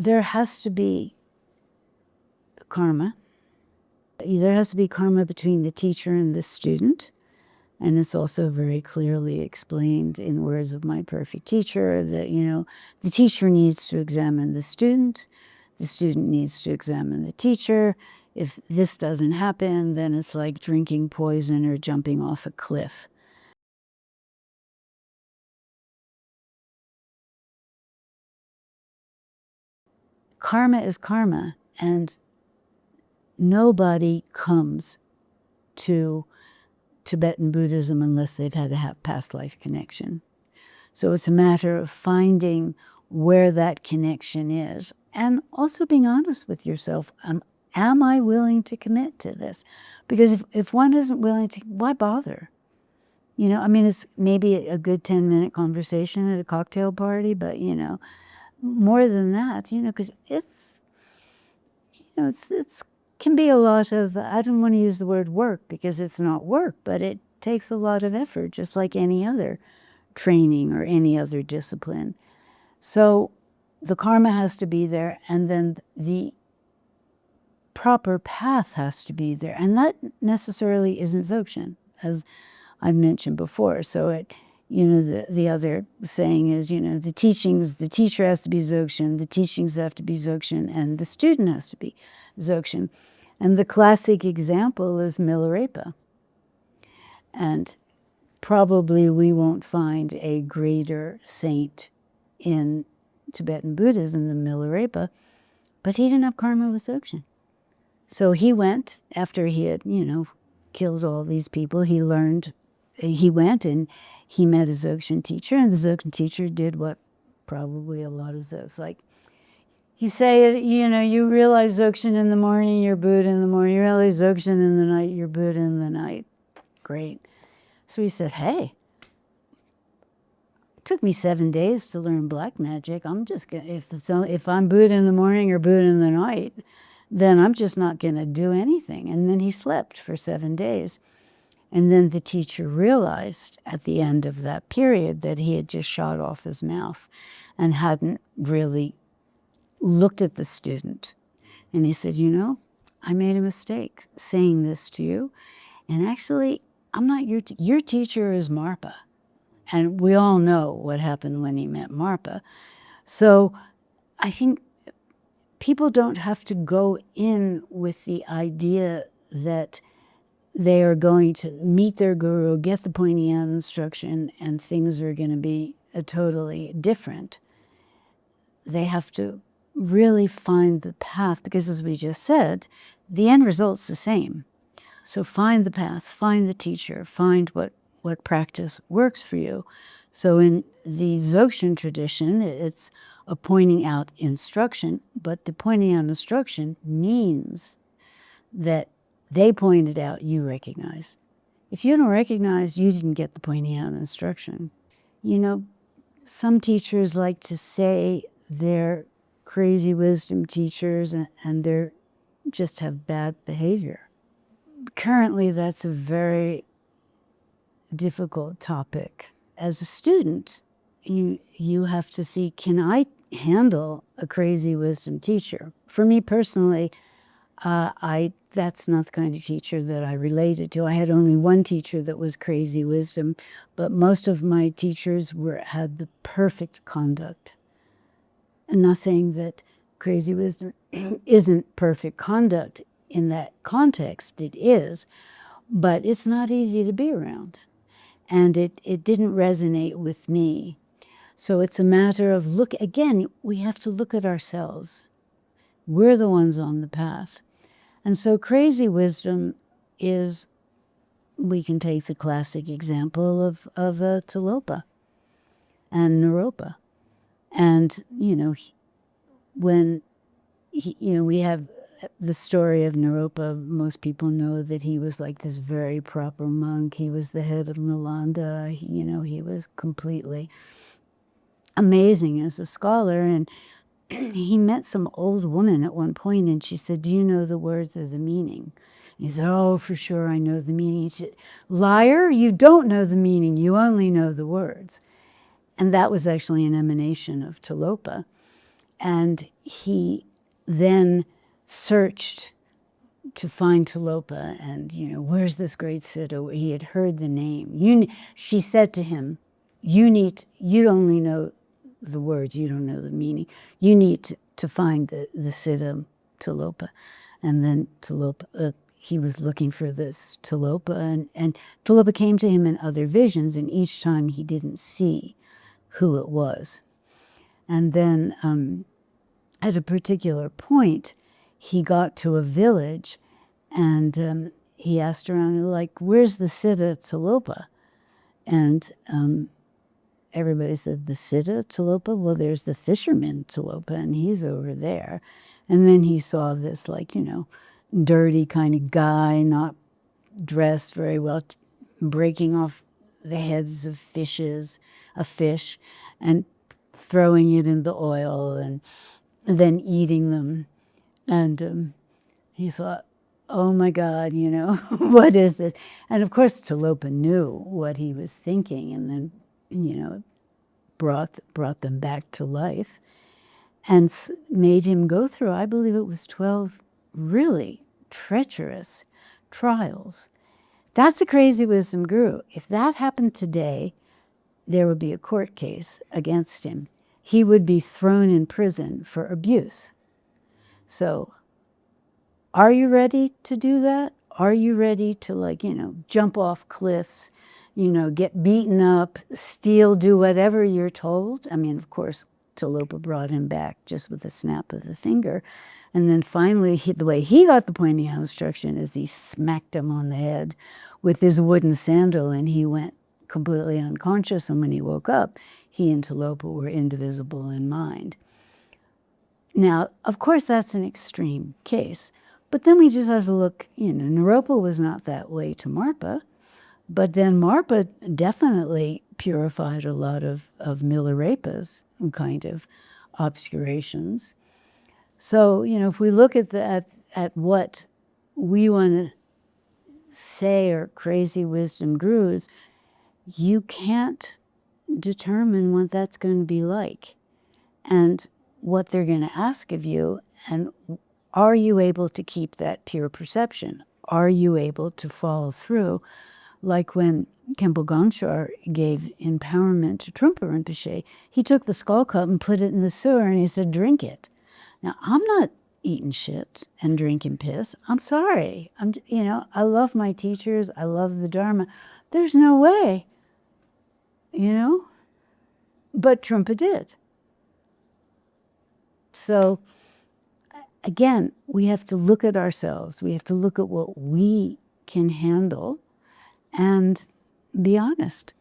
there has to be karma. There has to be karma between the teacher and the student. And it's also very clearly explained in Words of My Perfect Teacher that, the teacher needs to examine the student needs to examine the teacher. If this doesn't happen, then it's like drinking poison or jumping off a cliff. Karma is karma, and nobody comes to Tibetan Buddhism unless they've had a past life connection. So it's a matter of finding where that connection is and also being honest with yourself. Am I willing to commit to this? Because if one isn't willing to, why bother? It's maybe a good 10-minute conversation at a cocktail party, but, more than that, because it's can be a lot of, I don't want to use the word work because it's not work, but it takes a lot of effort, just like any other training or any other discipline. So the karma has to be there, and then the proper path has to be there. And that necessarily isn't Dzogchen, as I've mentioned before. So the other saying is, the teachings, the teacher has to be Dzogchen, the teachings have to be Dzogchen, and the student has to be Dzogchen. And the classic example is Milarepa. And probably we won't find a greater saint in Tibetan Buddhism than Milarepa, but he didn't have karma with Dzogchen. So he went, after he had, killed all these people, he went and he met a Dzogchen teacher, and the Dzogchen teacher did what probably a lot of Dzogs, like, you say it, you realize Dzogchen in the morning, you're Buddha in the morning. You realize Dzogchen in the night, you're Buddha in the night. Great. So he said, hey, it took me 7 days to learn black magic. I'm just going to, if I'm Buddha in the morning or Buddha in the night, then I'm just not going to do anything. And then he slept for 7 days. And then the teacher realized at the end of that period that he had just shot off his mouth and hadn't really looked at the student. And he said, I made a mistake saying this to you. And actually, I'm not your teacher is Marpa. And we all know what happened when he met Marpa. So I think people don't have to go in with the idea that they are going to meet their guru, get the pointy end instruction, and things are going to be totally different. They have to really find the path, because as we just said, the end result's the same. So find the path, find the teacher, find what practice works for you. So in the Dzogchen tradition, it's a pointing out instruction, but the pointing out instruction means that they pointed out, you recognize. If you don't recognize, you didn't get the pointing out instruction. Some teachers like to say they're crazy wisdom teachers and they're just have bad behavior. Currently, that's a very difficult topic. As a student, you have to see, can I handle a crazy wisdom teacher? For me personally, that's not the kind of teacher that I related to. I had only one teacher that was crazy wisdom, but most of my teachers had the perfect conduct. I'm not saying that crazy wisdom isn't perfect conduct. In that context, it is, but it's not easy to be around. And it didn't resonate with me. So it's a matter of again, we have to look at ourselves. We're the ones on the path. And so crazy wisdom is, we can take the classic example of Tilopa and Naropa. And, when we have the story of Naropa, most people know that he was like this very proper monk. He was the head of Nalanda. He was completely amazing as a scholar. And he met some old woman at one point, and she said, do you know the words or the meaning? And he said, oh, for sure, I know the meaning. She said, liar, you don't know the meaning. You only know the words. And that was actually an emanation of Tilopa. And he then searched to find Tilopa, and where's this great Siddha? He had heard the name. She said to him, you only know the words, you don't know the meaning. You need to find the Siddha Tilopa. And then Tilopa, he was looking for this Tilopa, and Tilopa came to him in other visions, and each time he didn't see who it was. And then at a particular point, he got to a village, and he asked around, like, where's the Siddha Tilopa? And everybody said, the Siddha Tilopa? Well, there's the Fisherman Tilopa, and he's over there. And then he saw this, like, dirty kind of guy, not dressed very well, breaking off the heads of a fish, and throwing it in the oil, and then eating them. And he thought, oh my God, what is this? And of course, Tilopa knew what he was thinking, and then, brought them back to life, and made him go through, I believe it was 12 really treacherous trials. That's a crazy wisdom guru. If that happened today, there would be a court case against him. He would be thrown in prison for abuse. So, are you ready to do that? Are you ready to, jump off cliffs, get beaten up, steal, do whatever you're told? I mean, of course, Tilopa brought him back just with a snap of the finger. And then finally, the way he got the pointy out instruction is he smacked him on the head with his wooden sandal, and he went completely unconscious. And when he woke up, he and Tilopa were indivisible in mind. Now, of course, that's an extreme case. But then we just have to look, Naropa was not that way to Marpa. But then Marpa definitely purified a lot of Milarepa's kind of obscurations. So, if we look at what we want to say are crazy wisdom gurus, you can't determine what that's going to be like and what they're going to ask of you, and are you able to keep that pure perception? Are you able to follow through? Like when Khenpo Gongchar gave empowerment to Trungpa Rinpoche, he took the skull cup and put it in the sewer, and he said, drink it. Now, I'm not eating shit and drinking piss. I'm sorry. I love my teachers. I love the Dharma. There's no way, But Trungpa did. So, again, we have to look at ourselves. We have to look at what we can handle and be honest.